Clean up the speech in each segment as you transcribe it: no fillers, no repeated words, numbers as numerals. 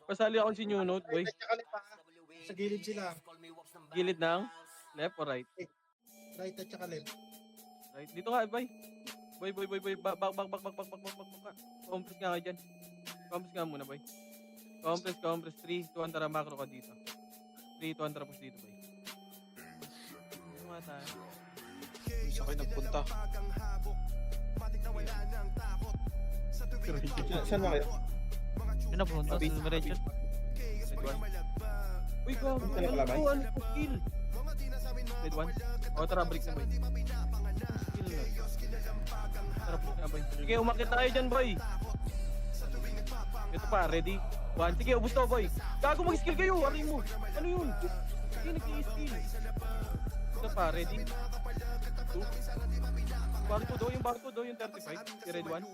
Pasali ako si New Note, boy. Right at saka left, ha? Sa gilid sila. Gilid ng left or right? Right at saka left. Right. Dito ka, boy. Boy. Back. Compress nga kayo dyan. Compress nga muna, boy. Compress. 3, 2, 1, tara, macro ka dito. 3, 2, 1, tara, push dito, boy. Ano nga tayo? Isa kayo nagpunta. Saan ba kayo? Yun na pumunta sa Numeration. Uy, go! Saan na pala, Ano po, kill? Red 1. O, tara, break na, boy. Kill na. Tara, push na, boy. Sige, umakit na kayo dyan, boy. Ito pa, ready? 1. Sige, ubus to, boy. Gago, mag-skill kayo. Aray mo. Ano yun? Sige, nag-i-skill. Ito pa, ready? 2. Yung barcode daw, yung 35. Si red 1.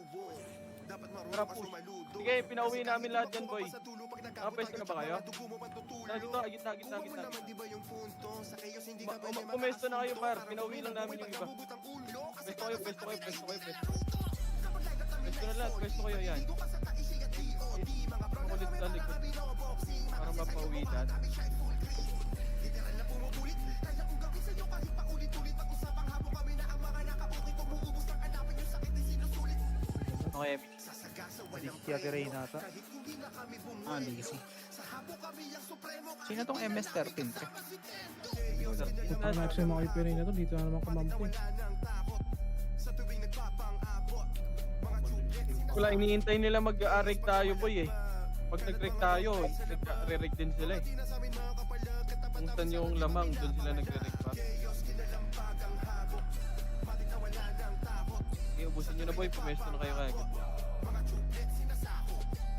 Tara, push. Sige, pinauwi namin lahat dyan, boy. Nakapwesto na ba kayo? Tara, dito, gitna. Pumesto na kayo, par. Pinauwi lang namin yung iba. Pwesto kayo. Pwesto na lahat, pwesto kayo, yan. Makulit sa likod. Para mapauwi lahat. Okay, si Ate Reyna ata. Legacy. Sino tong MS-13? Pag maximum ako yung na to, dito na naman kumampi. Wala, iniintay nila mag-reg tayo, boy, eh. Pag nag-reg tayo, nag-re-reg din sila, eh. Kung saan yung lamang, doon sila nagre-reg pa. Okay, ubusin nyo na, boy. Pumesto na kayo kagad.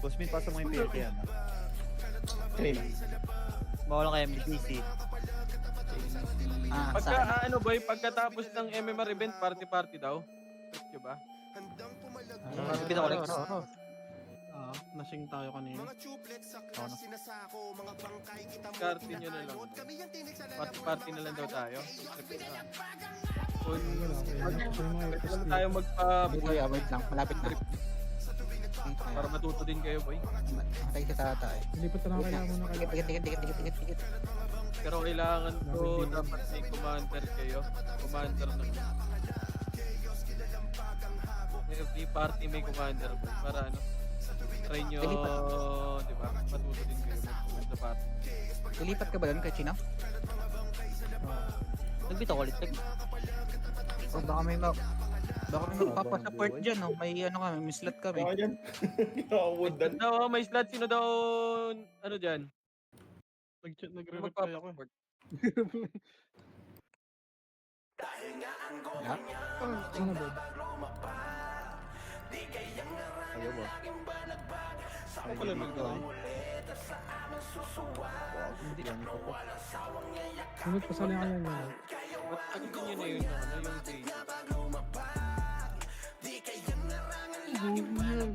Boss Min, pasa mo yung PLT yan. Kanina. Bawal lang kay MBC. Pagka, boy, pagkatapos ng MMR event, party daw. Diyo ba? Sabi na ko Lex. Nasing tayo kanina. Party nyo na lang. Party na lang daw tayo. Kung pwede naman tayo Boy, wait lang. Malapit na. para matuto din kayo, boy. Matay si Tata eh. Lipat na lang kailangan muna kayo. Dikit. Pero kailangan ko dapat may commander kayo. Commander na. Every party may commander, boy. Para ano, try nyo, di ba? Matuto din kayo mag-command sa party. Ilipat ka ba doon kay Chino? Nagbito ko ulit. O baka may magpapasupport dyan, no? May ano kami, may slot kami. Ako dyan. Nakawoodan. Daw, may slot. Sino daw, ano dyan? Nag-chat, Sino nagre-reply ako. magpapasupport? Wala? Ano ba? Ayaw ba? Ako pala nag-gawin. Hindi yan. Sunod pa sa liyan yan. Ba't agutin nyo na yun, ano, yung page?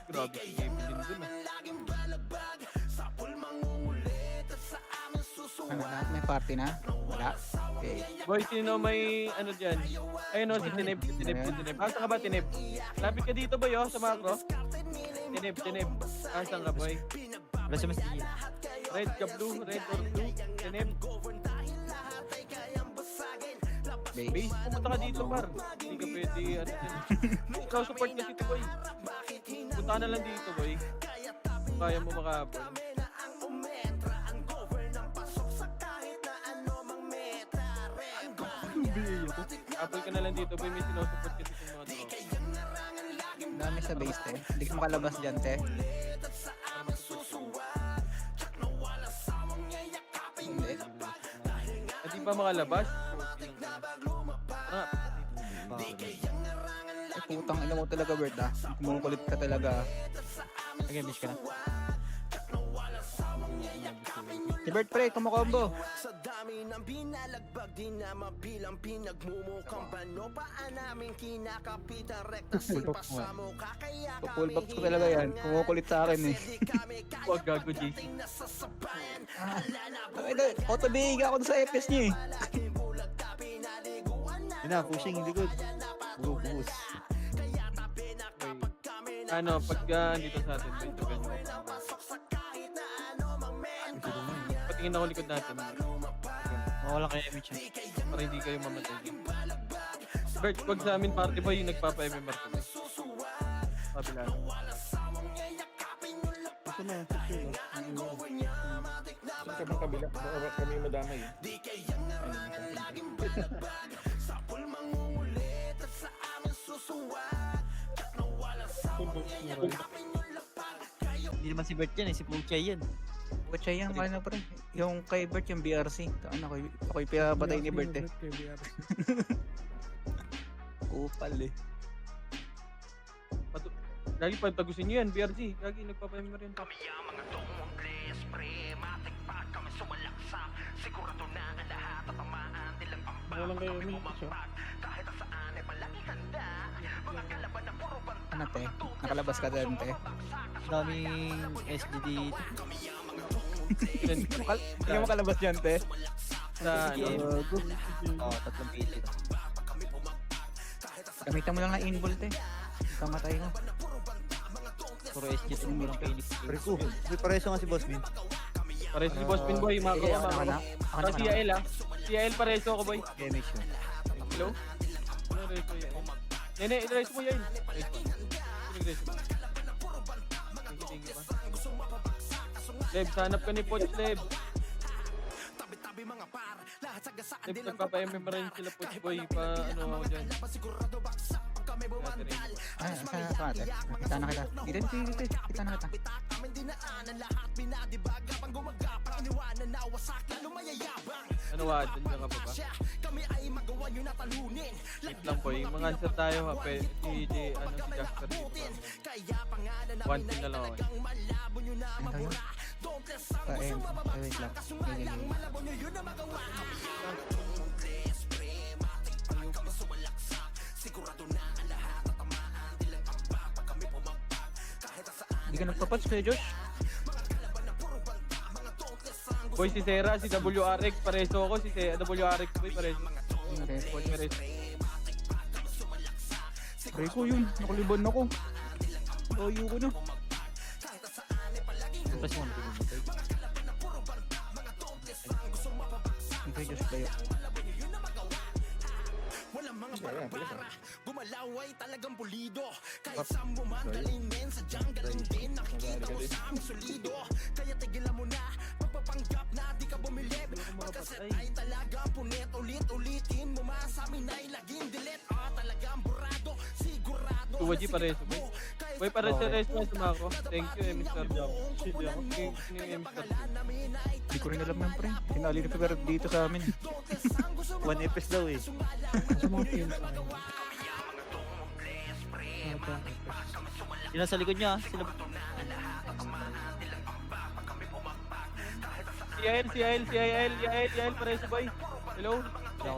Grabe si Kevin din dun, ah. Ano na? May party na? Wala? Okay. Boy, sino may ano dyan? Ayun o, si Tineb. Asan ka ba, Tineb? Lapit ka dito, boy, sa macro. Tineb. Asan ka, boy? Wala siya mas di. Red ka, blue? Red or blue? Tineb. Base, pumunta ka dito, par. Hindi ka pwede, ano dyan. Ikaw, support kasi ito, boy. Punta ka na lang dito, boy. Kung kaya mo makapon. Apple ka na lang dito, boy. May sinusupport kasi itong mga tropa. Dami sa base, te. Hindi ka makalabas dyan, te. Hindi. At di pa makalabas? Putang ina mo talaga, Bert, ah. Kumukulit ka talaga. Nag-miss ka na. Si Bert pre, kumukombo. Sa dami ng binalagbag, di na mabilang pinagmumukhang bano pa namin kinakapitan rekta sipa sa mukha kaya Full box ko talaga yan. Kumukulit sa akin eh. Huwag gago, JC. Auto-bihiga ako sa FS niya eh. Yun na, pushing, hindi good. Buhos. Ano, pagka dito sa atin, medyo ganyan. Patingin ako likod natin. Mawala kayo image yun. Para hindi kayo mamatay. Bert, wag sa amin party boy yung nagpapa-MMR ko. Sabi lang. Ito na, secure. Saan ka bang kabila? Baka kami madamay eh. Hindi naman si Bert yan eh, si Puchay yan. Kutsa yan, ano pre. Yung kay Bert yung BRC. Ano, ako'y pinabatay ni Bert eh. Kay BRC. Kupal eh. Lagi pa tagusin nyo yan, BRG. Lagi nagpapa-MMR yan. Walang kayo umiitis siya. Ano te? Nakalabas ka din te. Daming SGD. Hindi mo makalabas yan te. Sa ano, Oo, 3 pilit. Gamitan mo lang na invol te. Kamatay na. Puro SGD mo lang Phoenix. Rico, may pareso nga si Boss Min. pareso si Boss Pin boy, Sige, makawa, ako na. makawa. Ako na. Sa CIL ah. CIL pareso ako boy. Damage yun. Hello? Ano reso yan? Nene, reso mo yan. Reso. Sino reso mo? Thank you pa. Leb, sanap ka ni Poch, Leb. Leb, nagpapa-MMR rin sila Poch boy pa ano ako dyan. Ay, saan na ate? Kita na kita. Dito. Kita na kita. Ano wa, dyan ka pa ba? Wait lang boy, mga answer tayo ha. Si Jasper dito. One thing na lang ako. Ano tayo? Wait lang. Hindi ka nagpapatch kaya Josh? Boy, si Sarah, si WRX, pareso ako. Si WRX boy, pareso. Boy, pareso. Rico yun, nakulibon ako. Loyo ko na. Press mo, nagpapatay. Okay, Josh playo. Gumalaw ay talagang pulido. Kahit saan mo man galing men, sadyang galing din. Nakikita mo sa aming solido. Kaya tigilan mo na, magpapanggap na di ka bumilib. Pagkaset ay talagang punit, ulit-ulitin mo sa amin ay laging delete. Talagang burado, sigurado. Tuwaji, pareso boy. Boy, pareso na sumako. Thank you, Mr. Jam. Sino yung Mr. Hindi ko rin alam ng pre. Sinali na pero dito sa amin. 1 FS daw eh. Sa mga teams ay. Yun nasa likod niya, sila CIL, pareso boy. Hello? Kaya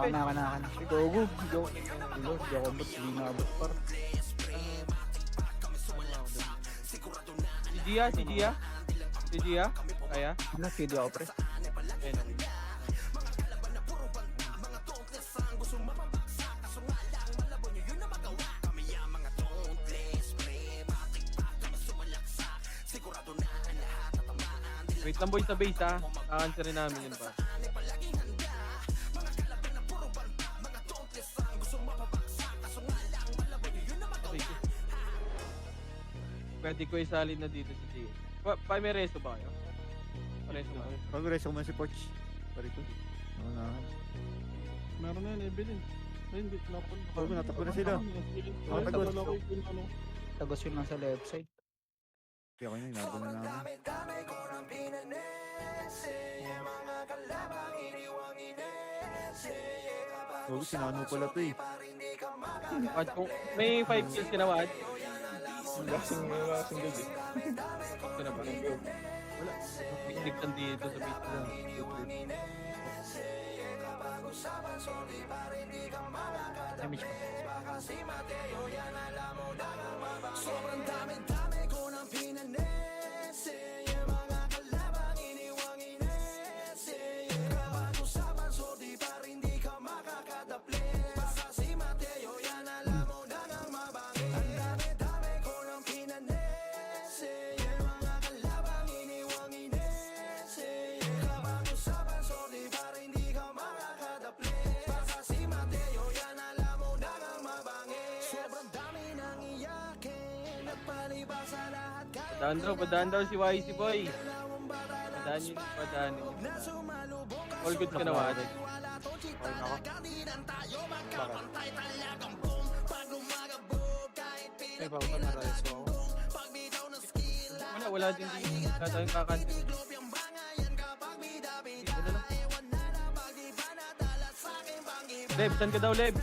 ako na. Go. Hindi ako ba't hindi naabot par. Si Gia? Kaya? Ano, video ako pre. Ayun. Wait lang boy sa base ha. Kakanswerin namin yun pa. Okay. Pwede ko isalin na dito si Gia. May reso ba kayo? Reso ba? Pag-reso mo si Porch. Parito. Oo na. Meron na yun, Evelyn. Ay, hindi. Napon. Oo, natakbo na sila. Ay, Tagod. tagal ako yung ano. Tagos yun lang sa left side. Kaya kayo nabon na namin. Oo, sinano pala to eh. Wad, kung may 5 kills ka na Wad. Lasing good eh. Ito na ba? Wala. Picnic lang dito sa beach lang. Damage pa. Sobrang dami-dami ko ng pinanese. Yung mga kalabang iniwang inese. Kapag usapan, so di pa rin di ka makakadapli. Basta si Mateo, yan alam mo na nang mabangi. Ang dami-dami ko ng pinanese. Yung mga kalabang iniwang inese. Kapag usapan, so di pa rin di ka makakadapli. Basta si Mateo, yan alam mo na nang mabangi. Sobrang dami nang iyakin at palibas sa lahat. Padaan daw si YC boy. Padaan yun, padaan yun. All good ka na, Wad. May bautan na rin so. Wala din din. Tatayong kakantin. Ano lang? Leb, saan ka daw, Leb?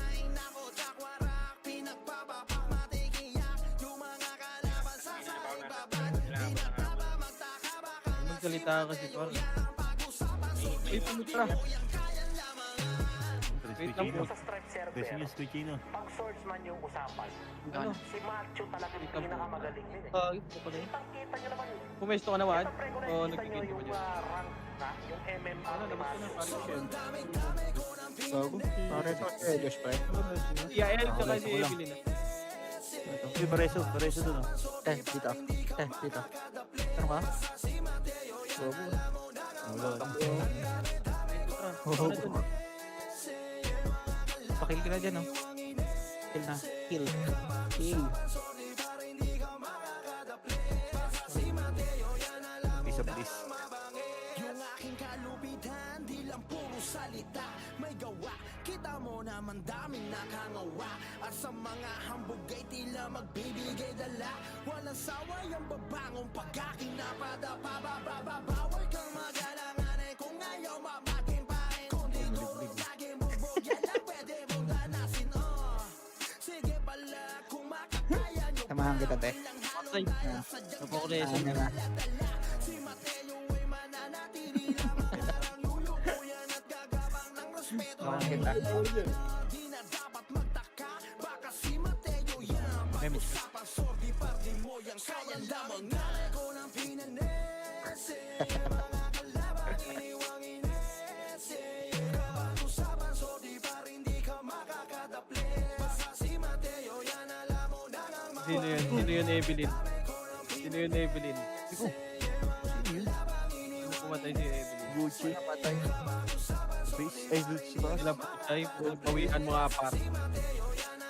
Magsalita ka kasi, Tor. Wait, tara. Wait lang po. Sa stripe server, Kasi yung switch yun, no? pag swordsman yung usapan, Ano? si Macho talaga yung pinakamagaling din eh. Ito pala yun. Kitang-kita nyo naman yun. Pumesto ka na, Wad? Siyempre, kung O, nakikita nyo nagkikinto ka yung dyan? rank na, yung MMR Ano, ni labas ka na, Macho. parang shell. Bago. Pare ito. Josh pa. Yael ka kasi, Evelyn. Uy, pareso doon, no? Dito. Dito. Ano ka? Wala. Pakil ka na dyan, oh. Kill na. Kill. Isa please. Yung aking kalupitan, di lang puro salita, may gawa. Kita mo naman daming nakangawa. At sa mga hambog ay tila magbibigay dala. Walang sawa yung babangong pag-aking napadapa. Bawal kang magalangan eh kung ayaw mamakin pa rin. Kung di guro lagi mo yan lang pwede mong ganasin. Sige pala kung makakaya nyo. Samahan kita, te. Ay, napakureso. Ano na? Si Mateo ay mananatili lang ang lulukuyan at gagabang ng respeto. Samahan kita. Di na dapat magtaka, baka si Mateo yan pag-usapan, sordi pardi mo yang kaya lamang. Nanay ko ng pinanese, mga kalabang iniwang inese. Kapag usapan, sordi pa rin di ka makakadapli. Basta si Mateo yan alam mo na nang Sino yun? Sino yun, Evelyn? Sino yun, Evelyn? Sino pumatay si Evelyn? Gucci. Face. Ay, Gucci ba? Sila putay. Pawian mo nga, par.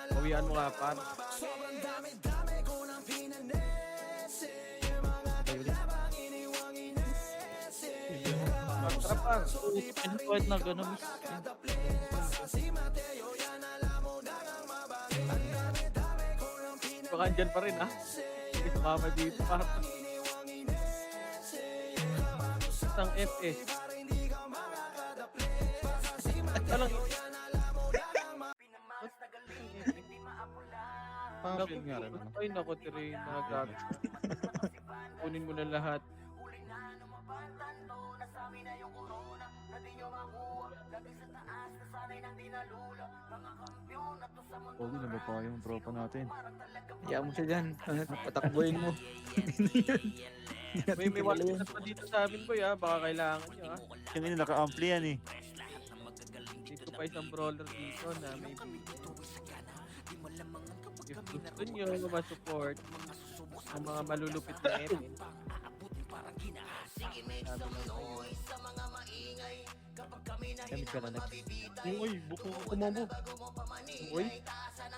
Pawian mo nga, par. sobrang dami-dami ko ng pinanese. Mga kalabang iniwang inese. Tara, par. Ano po na gano'n, miss? Si Mateo yan alam mo na nang mabangi. Ang dami-dami ko ng Baka andyan pa rin, ha? Hindi sumama dito, par. iniwang inese. Isang FS. Alang, Pangkil nga rin. ano. ay, naku, Tere, nagagawa. Kunin mo na lahat. Pogi na ba pa yung tropa natin? Hayaan mo siya dyan. Patakbuhin mo. May wallet pa dito sa amin, boy, ha? Baka kailangan nyo, ha? Yung ina, naka-ampli yan eh. Dito pa isang brawler dito na may if gusto nyo ma-support ang mga malulupit na epic. Gamit ka na next. Uy, buko kumambo. Uy,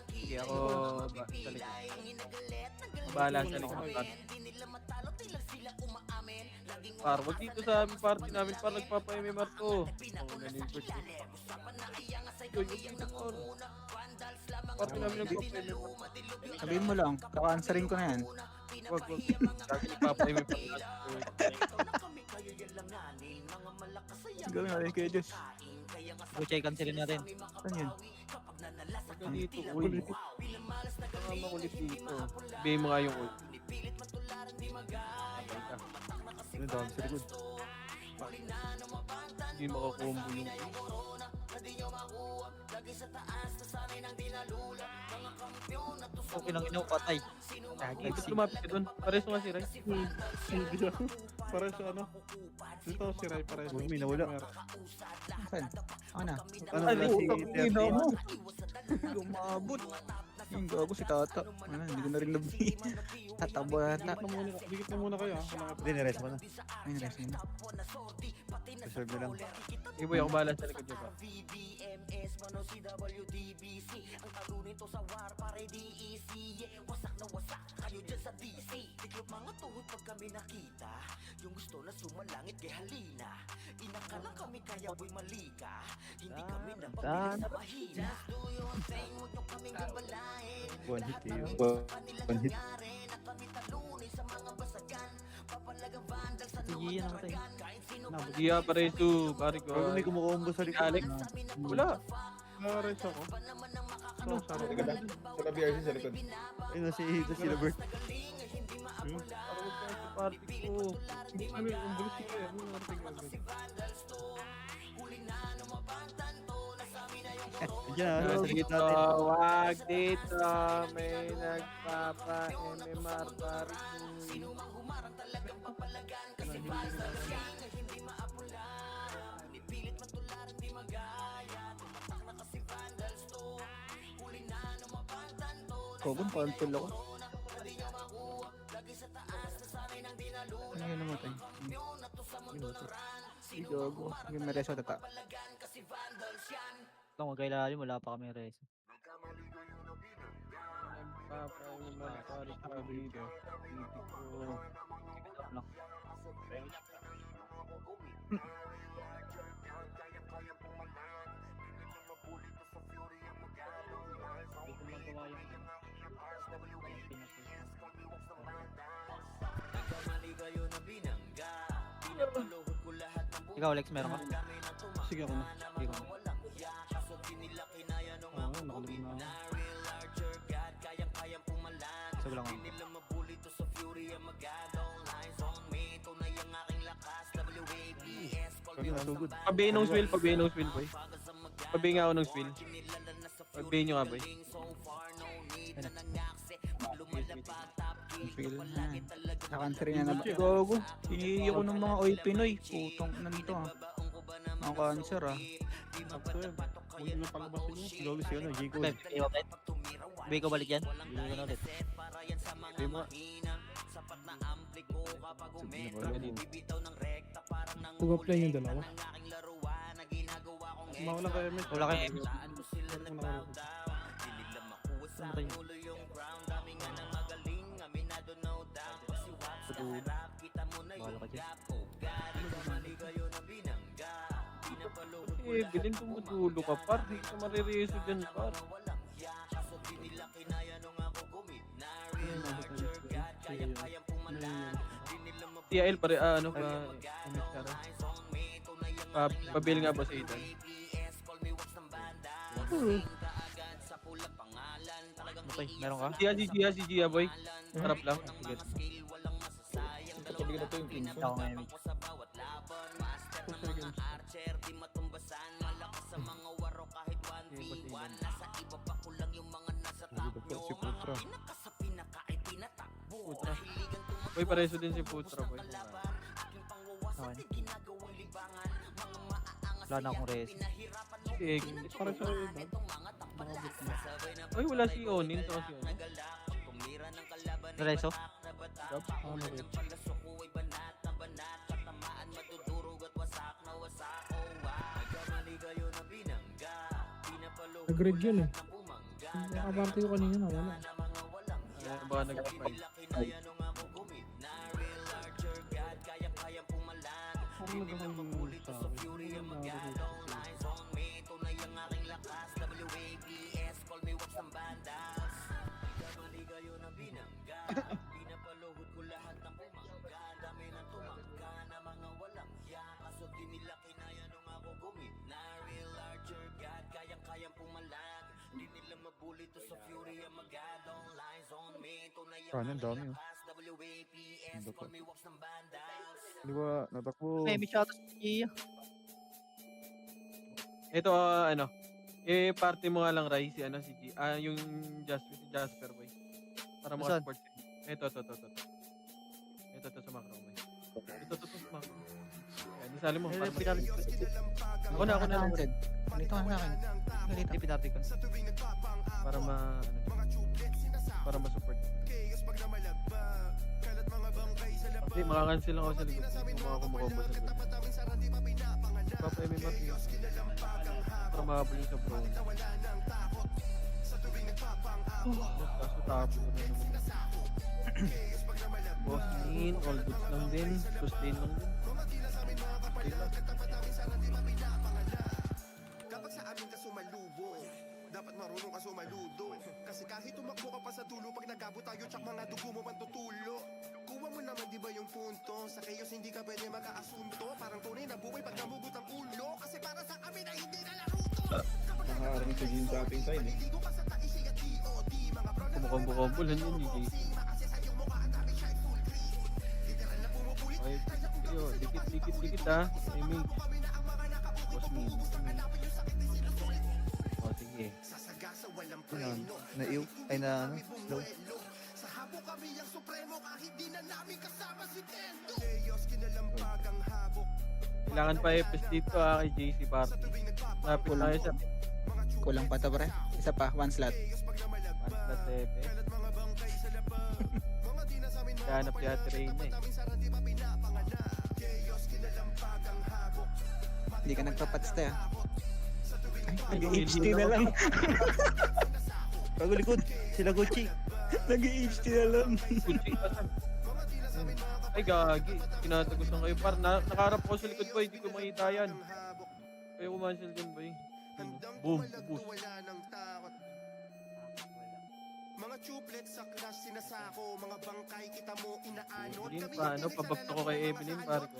sige ako sa likod. Bahala sa likod. Par, wag dito sa aming party namin par nagpapa-MMR to. Oh, nalilipot siya. Uy, wag dito par. Party namin nagpapa-MMR. Sabihin mo lang. Kaka-answering ko na yan. Wag. Lagi nagpapa-MMR. Gawin natin kayo, Diyos. Gucci, cancelin natin. Saan yun? Wag ka dito. Uy, mga makulit dito. Ibigay mo nga yung ult. Sabay ka. Ano dami sa likod. Hindi makakombo yung Okay lang ino, patay. Ba't lumapit ka doon? Pares nga si Ray. Hindi ako. Para sa ano. Dito si Ray pares. Uy, may nawala. Saan? Ano? Ano Ay, na si Ina 13? mo. Lumabot. Yung gago si Tata. Ano, hindi ko na rin nabi. Tatabo yata. Dikit na muna kayo ha. Kailangan Hindi, nireso ko na. Ayun, rest mo. Reserve na lang. Sige boy, ako bahala sa likod niya pa. Saan? One hit kayo. One hit. Sige, yan namatay. Gia, pareso, pare ko. Pero may kumukombo sa likod. Alex? Wala. Nakares ako. Ano? Teka lang. Sa tabi RC sa likod. Ayun na si Robert. Pare ko. Ano yung bulis ko kaya? Ano yung narating agad? Diyan na, nasa gitna Dito, natin. wag dito. May nagpapa-MMR, pare ko. Kogon, cancel ako. Ano yun namatay? Si gago. Yung may reso tata. Kung magkailalim, wala pa kami reso. Nagpapa-MMR, pare ko. Dito. Dito ko. Ikaw, Alex, meron ka? Sige ako na. Hindi ko. Oo, nakalim na ako. Isog lang ako. Kami na, so good. Pabihin ng swill, pabihin ng swill, boy. Pabihin nga ako ng swill. Pabihin nyo nga, boy. Feel na. Naka-country na naman. Gago. Hinihiyo ko ng mga oil Pinoy. Putong nandito ha. Mga cancer ha. Sakto yan. Huwag na palabasin mo. Gago si ano, Jayco. Bay ko balik yan? Hindi ko na ulit. Sabi mo nga. Pug-up lang yung dalawa. Mawala kayo, Miss. Wala kayo, Miss. Wala Ano tayo? Wala ka dyan. Eh, bilhin tumudulo ka, par. Hindi ka marireso dyan, par. TIL pare, ano pa, pabil nga ba sa Ethan? Okay, meron ka? Si Gia, boy. Harap lang. Sige. Katabi ko na to yung pinso. Ako ngayon, Mitch. Si Putra. Putra. Boy, pareso din si Putra, boy. Okay. Wala na akong res. Eh, Para sa iyo, Dad. ay, wala si Onin. Ito si Onin. Reso? Ano rin? Nag-red yun eh. Nakabarte ko kanina na wala. Baka nag-fight. Parang nagkakang sa akin. Paano, ang dami oh. Di ba, natakbo. May shoutout si Gia. Ito, ano, party mo nga lang, Rai, si, ano, si G, yung Jasper, boy. Para mo Saan? support. Ito, Ito, sa macro, boy. Ito, sa macro. Yan, isali mo. Para ako na lang. Red. Ganito ka sa akin. Ganito. Hindi pinati ko. Para para ma-support. Hindi, makakancel lang ako sa likod. Kung mga kumukombo sa likod. Papa MMR yun. Para makabuli sa pro. Kaso tapo na naman. Boss in, all goods lang din. Sustain lang din. Okay lang. Kapag sa amin ka sumalubo, dapat marunong ka sumaludo. Kasi kahit tumakbo ka pa sa dulo, pag nagabo tayo, tsak mga dugo mo man tutulo. Kuha mo naman di ba yung punto? Sa kayos hindi ka pwede magkaasunto. Parang tunay na buhay pag namugot ang ulo. Kasi para sa amin ay hindi na laruto. Nakakaroon sa gym sa ating side eh. Kumukombo-kombo lang yun, GG. Okay, yun. Dikit ha. I mean, boss me. O, sige. Na-iw? Ay na ano? Slow. Sa habo kami ang supremo kahit di na namin kasama si Tendo. Chaos kinalampag ang habok. Kailangan pa FS dito kay JC Party. Lapit tayo sa Kulang pa to, pre. Isa pa, one slot. Panslat FS. Hanap yata rin eh. Hindi ka nagpapatste, ah. Nag-HT na lang. Bago likod. Sila Gucci. Nag-HT na lang. Gucci, asan? Ay gagi, kinatagusan kayo. Nakaharap ko sa likod, boy. Hindi ko makita yan. Kaya kumansel dyan, boy. Boom, ubus. Mga chuplet sa class sinasako, mga bangkay kita mo inaanod. Evelyn, paano? Pabakto ko kay Evelyn, pare ko.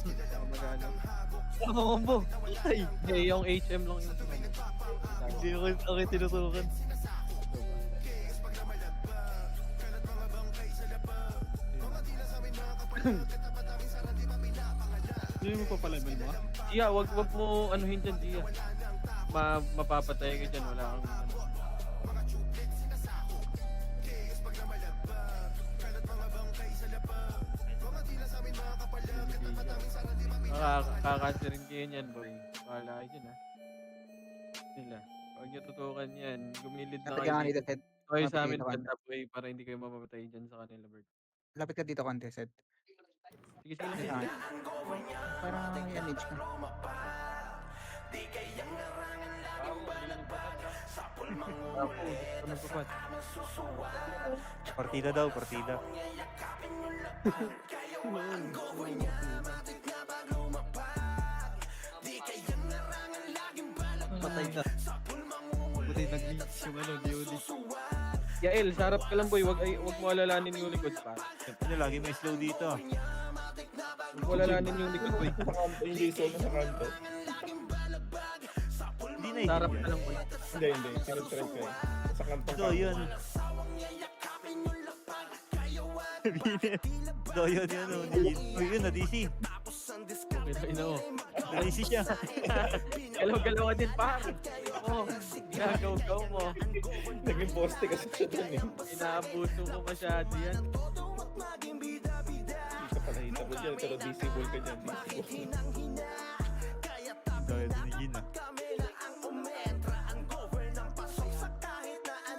Ako magana. Combo. Ay. Hindi, yung HM lang yung Hindi ako tinutukan. Hindi mo pa pala mo? Gia, wag mo anuhin dyan, Gia. Mapapatay ka dyan, wala kang ano. Kakakansa rin kayo niyan, boy. Bahala kayo dyan, ha. Nila. Huwag niyo tutukan yan. Gumilid na Lapit kayo. ka nga dito, Seth. Okay sa amin, Lapit ka dito, ganda, boy. Para hindi kayo mamamatay dyan sa kanila, bird. Lapit ka dito, konti, Seth. Sige, sige. Lapit ka nga. Para i-manage ka. Ako, gusto mo papat. Partida daw, partida. Patay na. Buti nag-leaks yung ano, DOD. Yael, sarap ka lang, boy. Wag mo alalanin yung likod, pa. Siyempre, lagi may slow dito. Wag mo alalanin yung likod, boy. Sa kanto, yung Jason na sa kanto. Hindi na Sarap ka lang, boy. Hindi. Sinutry ko eh. Sa kanto. Do yun. Do yun yun. Uy, yun, na-DC. Ino. Na-DC siya. Galaw-galaw ka din, par. Oo. Ginagaw-gaw mo. Naging poste kasi siya dun eh. Inaabuso mo masyado yan. Hindi ka pala hitable dyan. Pero DC ball ka dyan. DC ball. Gaya din ni Gina.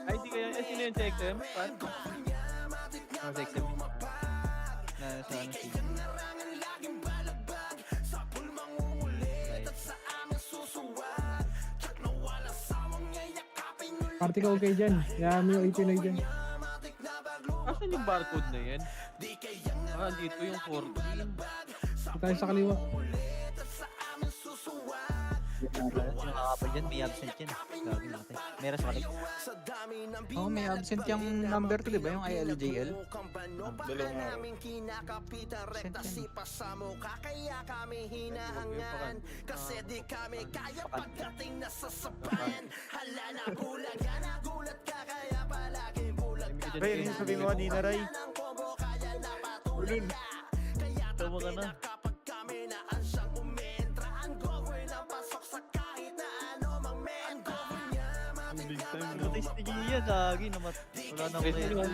Ay, di kaya. Sino yung XM? Par? Sa XM. Na sa ano si Party ka okay dyan. Yami yung 89 dyan. Asan yung barcode na yan? Dito yung 14. Ito tayo sa kaliwa. nakakapal dyan, may absent yan. Gagawin natin. Meron sa kalik. Oo, may absent yung number 2, di ba? Yung ILJL. Dalawang araw. Kasi di kami kaya pagdating na sa sabayan. Hala na bulaga, nagulat ka kaya palagi bulag ka. Ray, ano yung sabi mo kanina, Ray? Ng combo kaya napato Ulun. Tama ka na. Kapag kami naan siyang umentra, ang cover na pasok sa kahit na ano mang mentor niya. Ang big time na. Matay si Gia, gagi. Wala na Preso kaya.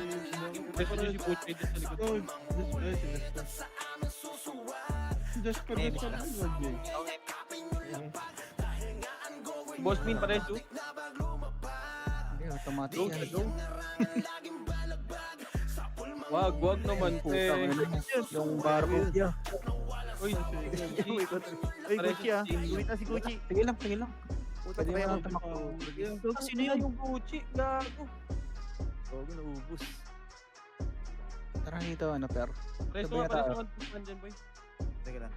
yung preso yung si Butchie dito sa likod. Oh, just for Eh, this one, basta. Lord Jay. Boss Min, preso. Hindi, automatic Go, yan. go. Wag naman, Putang pre. ina. Yung barko niya. Uy, Ay, Gucci ah. Uwi na si Gucci. Sige lang, sige lang. Puta Pwede pa mo yan. lang tumakbo. Sino yun? yung Gucci? Gago. Gago, naubos. Tara dito, ano, per. Preso Sabay nga, na tayo. preso nga. Nandyan, boy. Teka lang.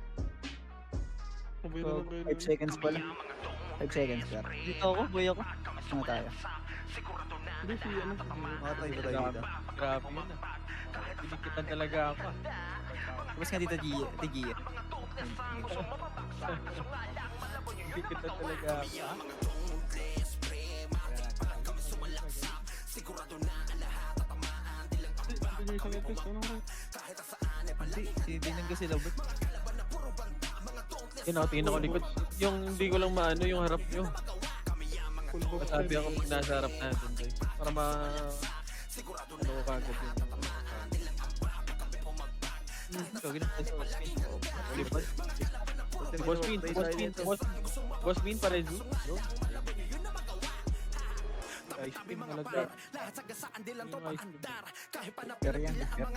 Sabay na So, lang kayo. 5 seconds pa lang. 5 seconds, per. Dito ako, boy ako. Ano tayo? Hindi si ano. Makatay ba tayo dito? Grabe yun ah. Pinikitan talaga ako ah. Tapos nga dito, Gia. Ate Gia. Pinikitan talaga ako ah. Hindi niya isang episode. Ano rin? Hindi, sinibinang kasi labot. Tingnan ko likod. Yung hindi ko lang maano yung harap nyo. Full box Masabi time. ako pag nasa harap natin, boy. Para ma... Ano ko kagad yung... Gagi na tayo sa Osmin. Lipad. Si Boss Min, Boss Min, Parezu. Ice cream talaga. Yung ice cream. Per yan. Per.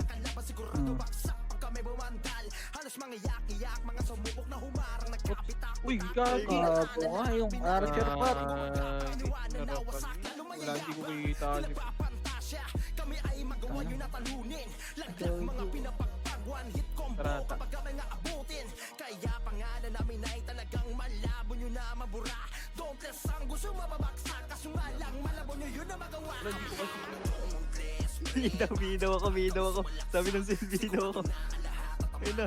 Uy, gagi. Gago nga, yung Archer par. Wala, hindi ko makikita kasi. Tarata. Kaya pangalan namin ay talagang malabo nyo na mabura. Don't let sang gusto mababaksak. Kaso nga lang malabo nyo yun na magawa. Binaw ako. Sabi ng sis, binaw ako. Ayun na.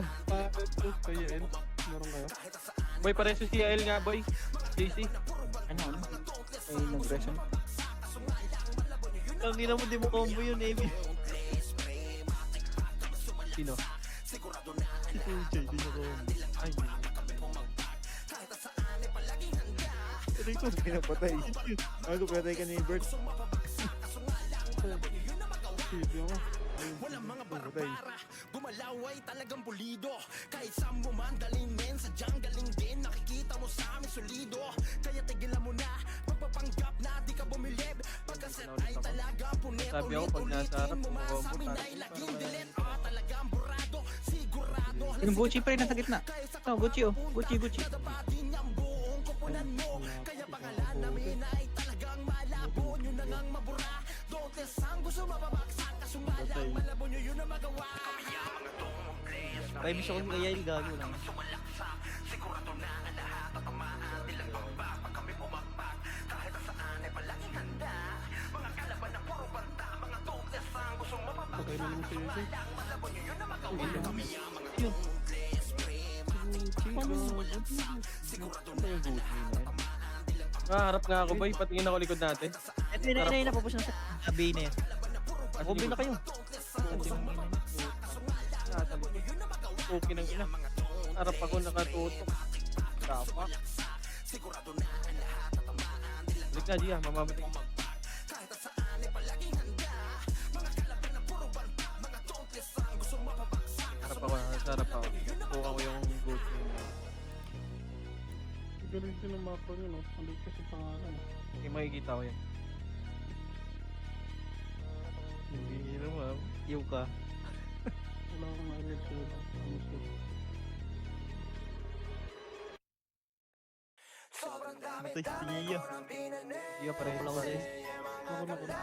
Kayo, El. Meron kayo? Boy, pareso si Yael nga, boy. JC. Ano? Ay, nag-reson. Ang ina mo, di mo combo yun, Amy. Sino? Si Kuchay, di mo combo. Ay, Aray ko, pinapatay. Ako, patay ka ni Bert. Sige ako. Walang mga barbara, gumalaw ay talagang pulido. Kahit saan mo man dalhin men, sadyang galing din. Nakikita mo sa amin solido. Kaya tigilan mo na, magpapanggap na di ka bumilib. Pagkaset ay talaga punit. sabi ako pag nasa harap, mo man bumawa sa mo, amin parang ay laging dilit. Talagang burado, sigurado. Yung Gucci pa rin nasa gitna. Oh, Gucci oh. Gucci. Dapatin ang buong kupunan mo. Kaya pangalan namin ay talagang malabo. Nyo na ngang mabura. Don't let sang gusto mababaksak. Kasumalang malabo nyo yun na magawa. Try miss ako si Yael, gago lang. Patay na naman si Eze. harap nga ako, boy. Patingin ako likod natin. Ito yun, napapos na sa gabi na yan. Combo na kayo. Okay ng ina. Harap ako nakatutok. Kapak. Balik na, Gia. Mamamatay. Harap ako. Buka ko yung goat. Galing din ang mapa nyo, no? Ano kasi pangalan. Hindi makikita ko yan. Hindi naman. Yung ka. Wala akong na-read sa'yo. Ano sa'yo? Matay si Gia. Gia pa rin. Wala ko sa'yo. Ako na.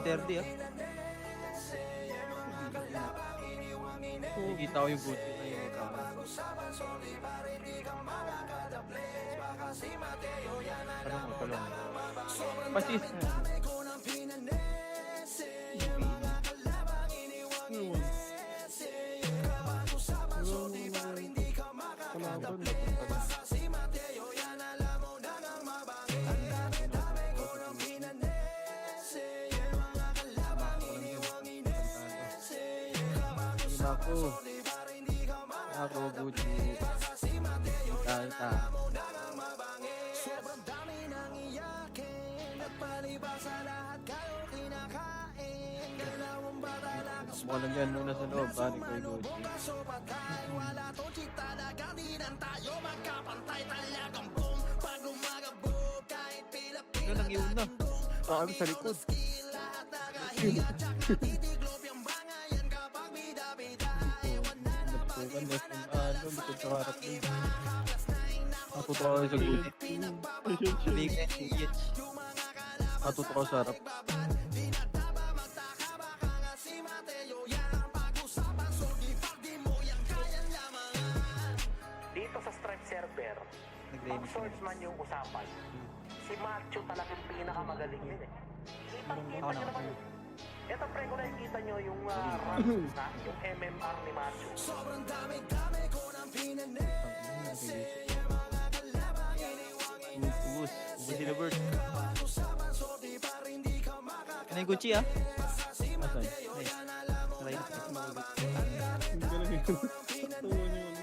Derby ah. Nakikita ko yung goat. Palong. Pasis. Kalaban. Ako, Gucci. Ita. Sobrang dami nang iyakin at palibas sa lahat kayo kinakain. Kailangan ba talaga Mukha lang yan muna sa loob, pare ko, Gucci. kaso patay? Wala to cheat talaga, di lang tayo magkapantay. Talagang boom, pag lumagabog kahit Pilipina. Yun ang iyon na. Kami sa likod. Lahat nakahiya, tsaka titiglop yung bangayan kapag bida-bida. Ewan na Nagtukan, left yung likod sa harap mo. Matuto ako sa Gucci. Big SH. Matuto ako sa harap. Dito sa Stripe server, pag Nag-remix swordsman yung usapan, si Macho talagang pinakamagaling yun eh. Kitang-kita nyo naman yun. Ito pre, kung nakikita nyo yung runs na, yung MMR ni Macho. sobrang dami-dami ko ng pinanese. Yung mga kalabang iniwang Ubus sila Bert. inag-usapan, so di pa rin di ka makakatawa. Ano yung Gucci ah? Asan? Ay, salay na. Ang galing yun. Tawa niyo yun.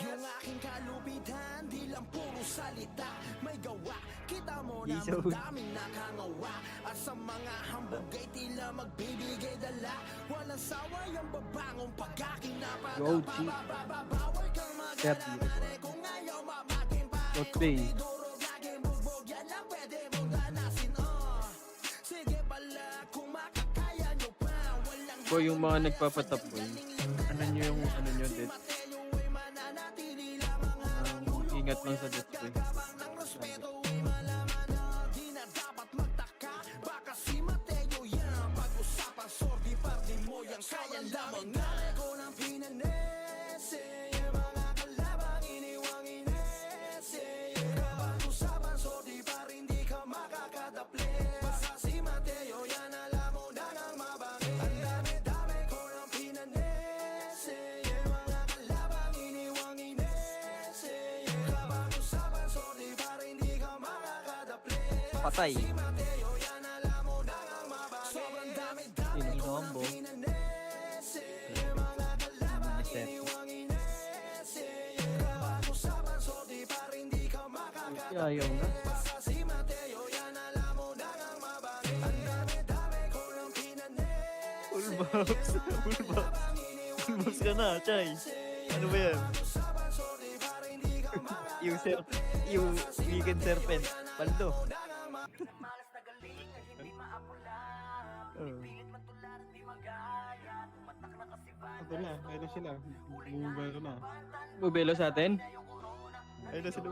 Yung aking kalupitan, di lang puro salita, may gawa. Kita mo na Isaw. madaming nakangawa. At sa mga hambog ay tila magbibigay dala. Walang sawa yung babangong pag-aking Gucci. napagababawal kang Step. mag-alaman. Kung ayaw mamakin pa Not Bay. durog laging bugbog. Yan lang pwede mong danasin. Sige pala kung makakaya nyo pa. Walang Boy, yung mga nagpapatap boy. Ano nyo yung ano nyo, det? Ingat lang sa det boy. ng respeto ay malaman na di na dapat magtaka. Baka si Mateo yan pag-usapan, sordi party mo yan kaya lamang nga ko ng pinanese. Yung mga kalabang iniwang inese. Kapag-usapan, sordi pa rin di ka makakadaple. Baka si Mateo yan alam mo na nang mabangi. Ang dami-dami ko ng pinanese. Yung mga kalabang iniwang inese. Kapag-usapan, sordi pa rin di ka makakadaple. Patay. Sobrang dami-dami Inombo. pinanese. Yung mga kalabang iniwang inese. Kapag-usapan, sordi pa rin di ka makakadaple. Ayaw na. Basta si Mateo yan alam mo na nang mabangi. Ang dami-dami ko ng pinanese. Fullbox. Fullbox. Fullbox ka na, Chay. Ano ba yan? Yung weekend serpent. Paldo. Ito na, ayun na sila. Bumubay ko na. Bubelo sa atin? Ayun na sila.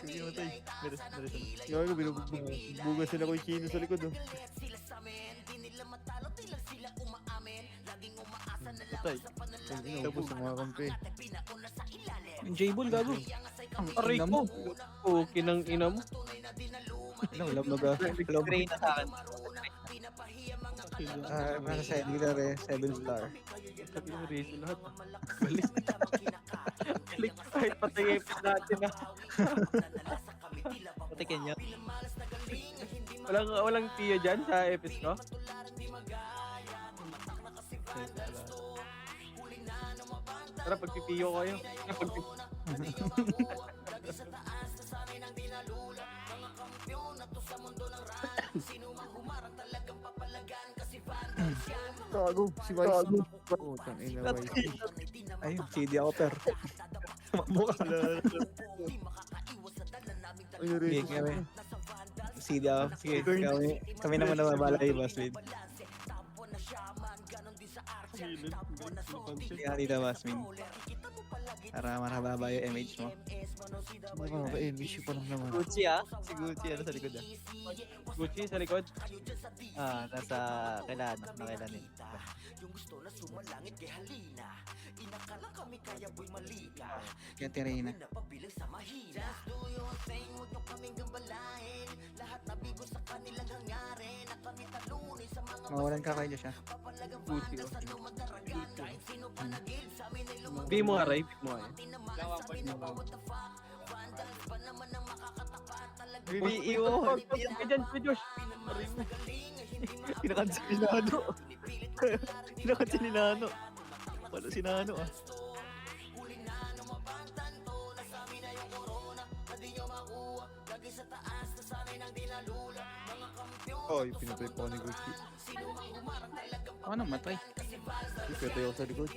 Sige matay. Gawa ko, binubugas sila ko yung chino sa likod. Oh. Patay. Tapos ang mga kampi. Yung J-Ball gago. Ang Aray ina ko! mo. Okay ng ina mo. Alam na ba? Nag-train na sa akin. Para sa Edgar 7 star. Sabi ng reso lahat. Balik. Balik kahit patay yung episode natin ah. Patikin niya. Walang tiyo dyan sa episode ko? Tara, pagpipiyo ko kayo. Gago. Si Vice. Gago. Putang ina Vice. Ayun, CD ako per. Mukha. Sige kami. CD ako. Sige, kami naman na mabala kay Baswid. Gilid. Napansin. Kaya dito, Basmin. Para marababa yung image mo. Nakaka-image pa lang naman. Gucci ah. Si Gucci ano sa likod ah. Gucci sa likod. Nasa kailan, nakailanin. Yan Tirina. Mawalan ka kayo siya. Gucci. Bigay mo nga, Ray. Bigay mo nga. BBEO! Kaya dyan, Kuya Josh. Kinakancel ni Nano. Kinakancel ni Nano. Wala si Nano ah. Oh, yung pinabalik ko ni Gucci. Ano matay? Ipete ako sa likod.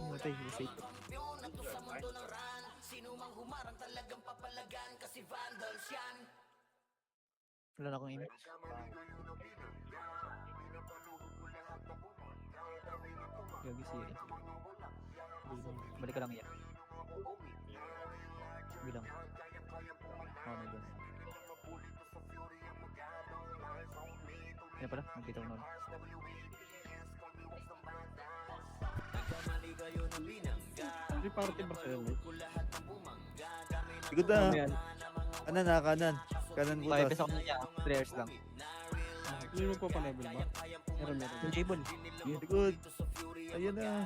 Matay, safe. Wala na akong image. Gagi Siri. Balik ka lang yan. Bilang. Oh my god. Yan pala, magbitaw nun. Hindi party ba sa'yo, mate? Likod na. Kanan na, kanan. Kanan 5 butas. pesos na niya. 3 hours lang. Hindi mo pa pa-level ba? Meron. Yung table. Likod. Ayun na.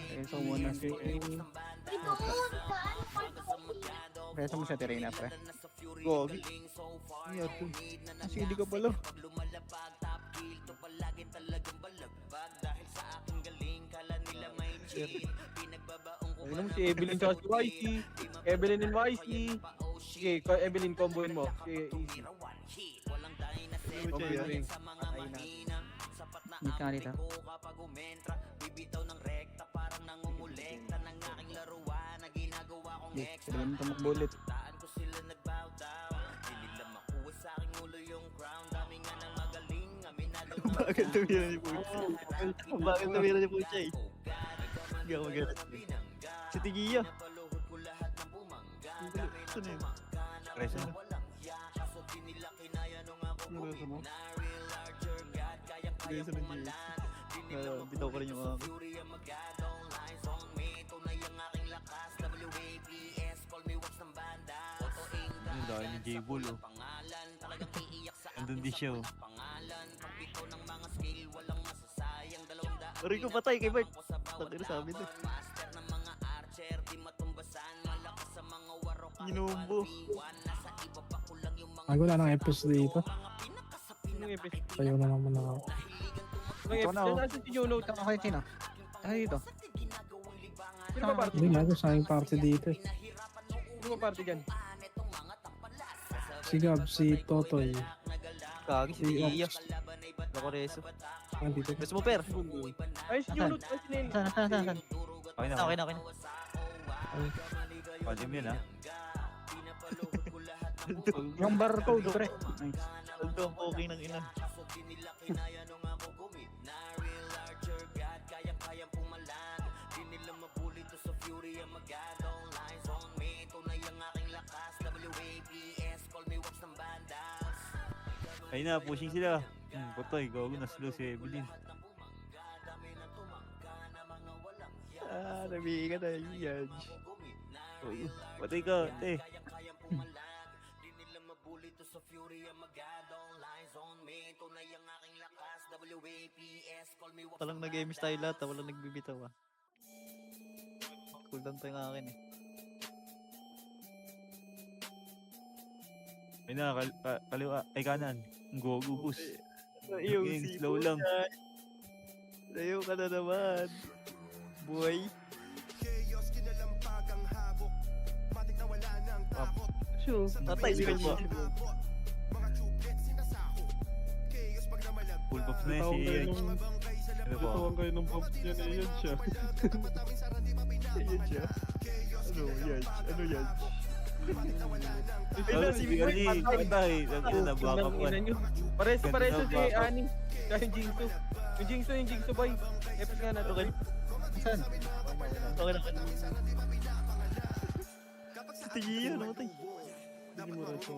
Ayun sa muna si... Peso mo sa Tirina, pre. Gogi. Ano to? Sili ka pala. Ayun mo si Evelyn tsaka si YC. Evelyn and YC. Sige, Evelyn, comboin mo. Sige, easy. Comboin mo rin. Hindi ka nga dito. Sila naman tumakbulit. Bakit tumira ni Pucha? Bakit tumira ni Pucha eh? Hindi ako magalit. Si Tigiya. Saan yun? Preso na. Ano sa mo? Preso ng GS. Bitaw ko rin yung ako. Ang dahil ni J-Bull oh. Andun di siya oh. Aray ko patay kay Bert. Takay na sabi to. Ginumbo. Ay, wala nang FPS dito. Anong episode? Tayo na naman ako. Anong episode? Nasaan si Juno? Ito ako sino? Ay, dito. Sino ba party? Hindi nga ako sa aking party dito eh. Sino ba party dyan? Si Gab, si Totoy. Kagi, si Iya. Ako reso. Dito. Gusto mo, per? Ay, si Juno. Ay, si Nene. Saan? Okay na. Okay na. Pwede mo yun ha. Yung barcode, pre. Nice. Aldo, okay ng ina. Ayun na, pushing sila. Putoy, gago na slow si Evelyn. Nabigay ka na yung Yaj. Patay ka, te. Palang nag-emis tayo lahat, walang nagbibitaw ah. Cooldown pa yung akin eh. Ayun na, kaliwa, ay kanan. Gogo bus. Game slow lang. Layo ka na naman. Boy. Sure. Tatay, sige po. Full pops na si Ano po? Tutuwang kayo ng bump niya na yan siya. Ayan siya. Ano yan? Ano yan? Ano si Bigani? Patay. Nabuha ka pa. Pares-pares Ganda si ba? Ani. Kaya yung Jingsu. Yung Jingsu boy. Epis nga natin. Okay. Saan? Okay na. Si Tigi yun, namatay. Hindi mo rin siya.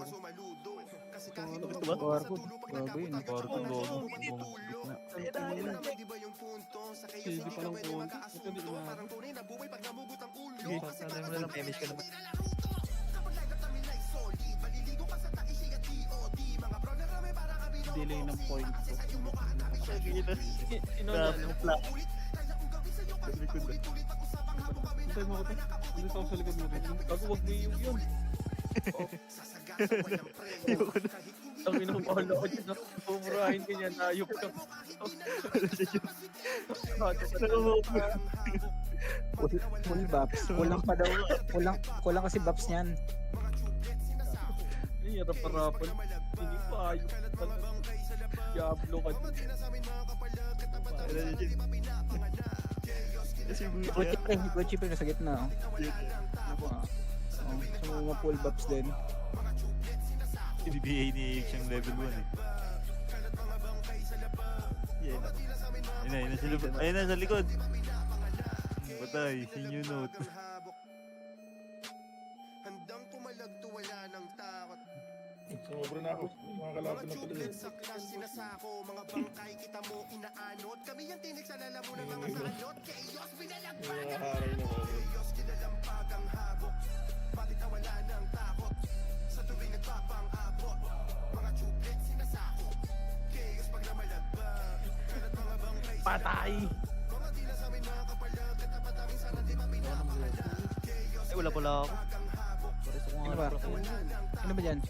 Ito ba? Barcode. Gago yun. Barcode logo. Hindi pa lang po. Ito hindi na. Okay, sanay mo na lang. MS ka naman. Delay ng point ko. Sino na ano? Antay mo ako to. Hindi ako sa likod mo dito. Bago wag mo yung yun. Ang inumpahal ako dyan. Pumurahin ka niya. Nayop ka. Full buffs. Kulang pa daw. Kulang kasi buffs niyan. Ay, harap-harapan. Hindi pa ayop. Diablo ka dyan. Gucci pre nasa gitna. So mga full buffs din. BBA ni siyang level 1 eh. Ayun na sa likod. Patay, senior note. Sobra na ako. Mga kalaban na pala. Sinasako, mga bangkay kita mo inaanod. Kami yung tinig sa lalamunan mga salot. Chaos, binalagpan. Mga haray na ako. Chaos, kinalampag ang habok. Bakit na wala ng takot? Sa tuwing nagpapang-abot. Mga chuplet, sinasako. Chaos, pag namalagpag. Karat mga bangkay. Patay! Mga tila sa amin mga kapalag. Katapat aming sana di ba pinapakalag. Chaos, Ay, wala pala ako. Ano ba? Ano ba dyan?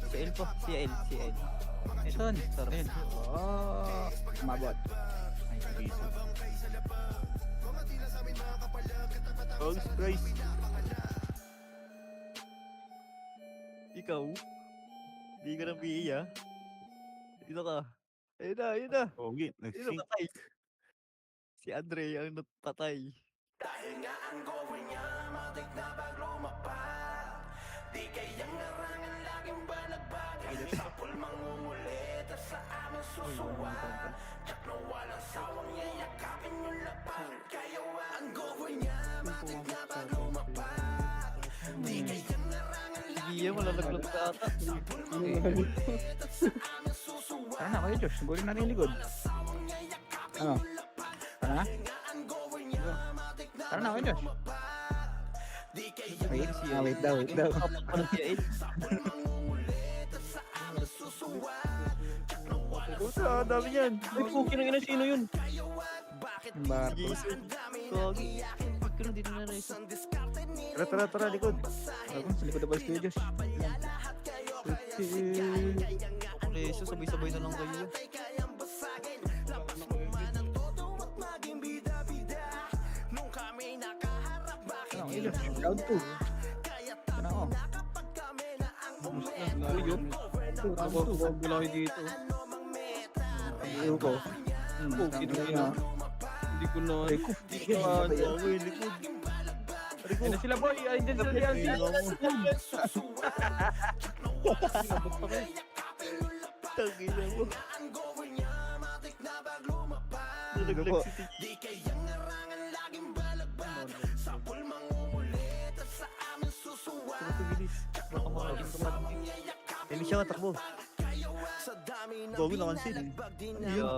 Si L po. Si L. Si L. Saan? Ayun. Mabot. Oh, surprise. Ikaw? Hindi ka ng PE ah. Dito ka. Ayun na. Pogi, Sino nag-sync. patay? Si Andre ang napatay. dahil nga ang gawin niya, matik na bag lumapag. Di kayang narangan, laging balagbag. Sa pulmang umulit at sa amin susuwag. Tsak na walang sawang yayakapin yung lapag. Kaya ang gawin niya, matik na bag lumapag. Di kayang narangan, Sige, malalaglag ka ata. Tara na kayo Josh. Bulin natin yung likod. Ano? Tara na? Tara na kayo Josh. Wait. Wait daw. Ano si L? Puta, ang dami yan. Ay, puki ng ina, sino yun? Yung barcode. Gogi. Pagkano din na rin isa. Tara, likod. Ako, sa likod na pala si Josh. Preso, sabay-sabay na lang kayo. Ano, Josh? Round 2. Ano ako? Uyot. Wag lang kayo dito. Ayaw ko. Puki ng ina. Hindi ko na. Aray ko. Hindi ko na. Okay, likod. Ayun na sila boy. Ayun din sila yan. Tangina mo. Nalaglag si Tiki. Baka makagin ka pa. Hindi siya katakbo. Gogi na kansin.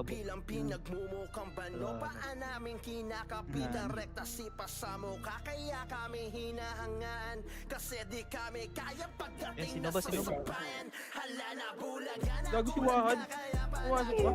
Bilang pinagmumukhang bano paan namin kinakapitan rekta sipa sa mukha kaya kami hinahangaan kasi di kami kaya pagdating Sino ba? sa subayan hala na bulagan Gago si Wahan. Pumasok ba?